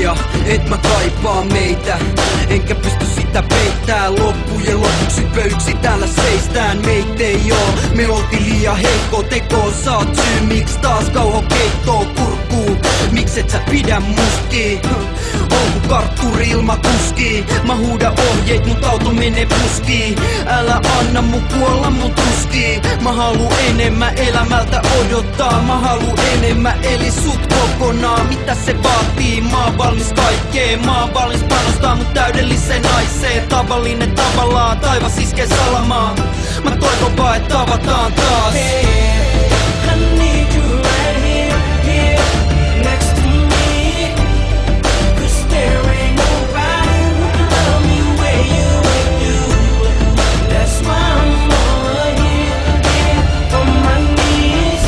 liian, et mä kaipaa meitä. Enkä pysty sitä peittää, loppujen lopuksi pöyksi täällä seistään. Meitä ei oo, me oltiin liian heikko tekoon. Saat syy miks taas kauhokeittoon kurkkuu. Miks et sä pidä mustii? Onko kartturi ilma tuskii? Mä huudan ohjeet, mut auto menee puskiin. Älä anna mun kuolla mun tuskii. Mä haluu enemmän elämältä odottaa. Mä haluu enemmän eli sut kokonaan. Mitä se vaatii? Mä oon valmis kaikkeen. Mä oon valmis panostaa mun täydelliseen naiseen. Tavallinen tavallaan, taivas iskee salamaan. Mä toivon vaan et tavataan taas. I need you right here, here, next to me. 'Cause there ain't nobody who can love me the way you do. That's why I'm over here, here on my knees.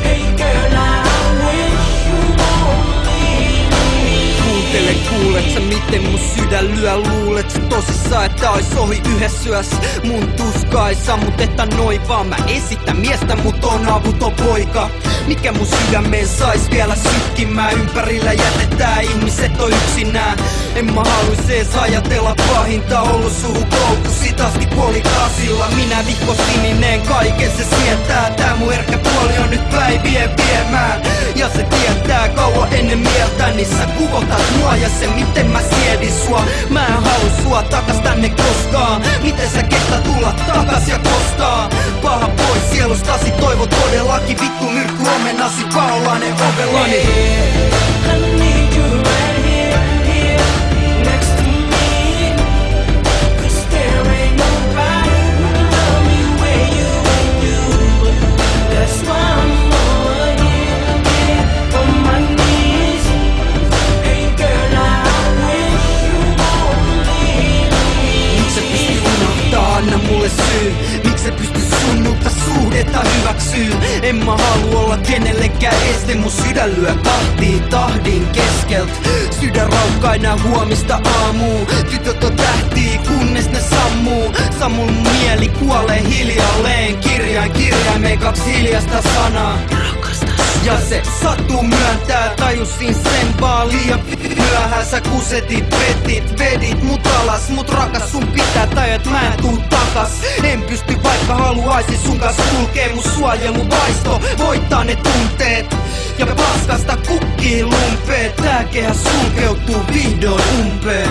Hey girl, I wish you won't leave me. Kuuntele, kuulet sä miten mun sydän lyö? Luulet sä tosissaan, että ois ohi yhdessä yössä mun tuskaa? Ei sammuteta noin vaan, mä esitän miestä, mut on avuton poika. Mikä mun sydämeen sais vielä sykkimään? Ympärillä jätetään, ihmiset on yksinään. En mä haluis ees ajatella pahinta. Ollu suhu koukku, sit asti polikasilla. Minä vihko sininen, kaiken se sietää. Tää mun herkkä puoli on nyt päivien viemään. Ja se tietää kauan ennen mieltä, niin sä kuvotat mua ja se miten mä siedin sua. Mä en halua sua takas tänne koskaan. Miten sä kestä tulla takas ja kostaa? Paha pois sielustasi, toivo todellakin. Vittu myrkky omenasi, paolainen ovellani. I need you right here, here, next to me. 'Cause there ain't nobody who can love me the way you do. That's why I'm over here, here on my knees. Hey girl, I wish you won't leave me. Miks sä pysty unohtaa, anna mulle syy. Miks sä pysty sunnutta suhdetta hyväksyy? En mä halua olla kenellekään este. Mun sydän lyö tahtiin tahdin keskelt. Sydän raukkaa enää huomista aamuu. Tytöt on tähtii kunnes ne sammuu. Samun mieli kuolee hiljalleen. Kirjaimeen kaksi hiljasta sanaa. Ja se sattuu myöntää, tajusin sen vaan liian myöhään. Sä kusetit, petit, vedit mut alas. Mut rakas sun pitää tajua, et mä en tuu takas. En pysty vaikka haluaisin sun kanssa kulkee. Mun suojeluvaisto voittaa ne tunteet. Ja paskasta kukkii lumpeet. Tää kehä sulkeutuu vihdoin umpeen.